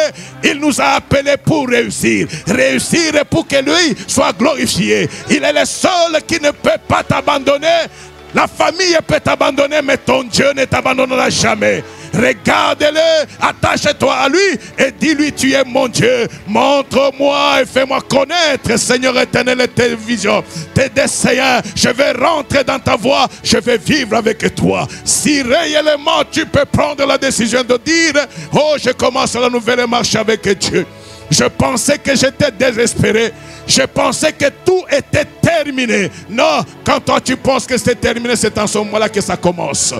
il nous a appelés pour réussir. Réussir pour que lui soit glorifié. Il est le seul qui ne peut pas t'abandonner. La famille peut t'abandonner, mais ton Dieu ne t'abandonnera jamais. Regarde-le, attache-toi à lui et dis-lui, tu es mon Dieu. Montre-moi et fais-moi connaître, Seigneur éternel, tes visions, tes desseins. Je vais rentrer dans ta voie, je vais vivre avec toi. Si réellement tu peux prendre la décision de dire, oh, je commence la nouvelle marche avec Dieu. Je pensais que j'étais désespéré. Je pensais que tout était terminé. Non, quand toi tu penses que c'est terminé, c'est en ce moment-là que ça commence.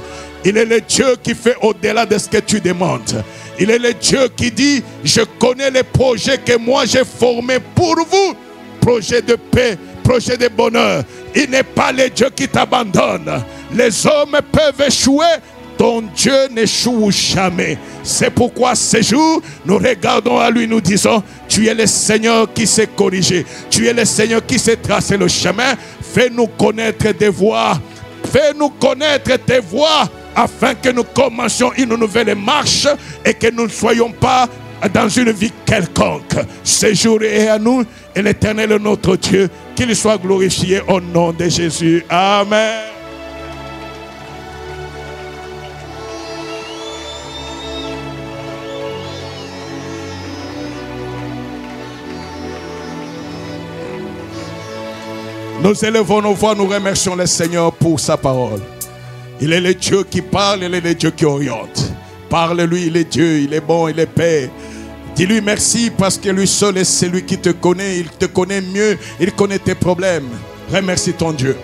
Il est le Dieu qui fait au-delà de ce que tu demandes. Il est le Dieu qui dit, je connais les projets que moi j'ai formés pour vous. Projet de paix, projet de bonheur. Il n'est pas le Dieu qui t'abandonne. Les hommes peuvent échouer. Ton Dieu n'échoue jamais. C'est pourquoi ce jour, nous regardons à lui, nous disons, tu es le Seigneur qui s'est corrigé. Tu es le Seigneur qui s'est tracé le chemin. Fais-nous connaître des voies. Fais-nous connaître tes voies afin que nous commencions une nouvelle marche et que nous ne soyons pas dans une vie quelconque. Ce jour est à nous et l'Éternel est notre Dieu. Qu'il soit glorifié au nom de Jésus. Amen. Nous élevons nos voix, nous remercions le Seigneur pour sa parole. Il est le Dieu qui parle, il est le Dieu qui oriente. Parle-lui, il est Dieu, il est bon, il est Père. Dis-lui merci parce que lui seul est celui qui te connaît. Il te connaît mieux, il connaît tes problèmes. Remercie ton Dieu.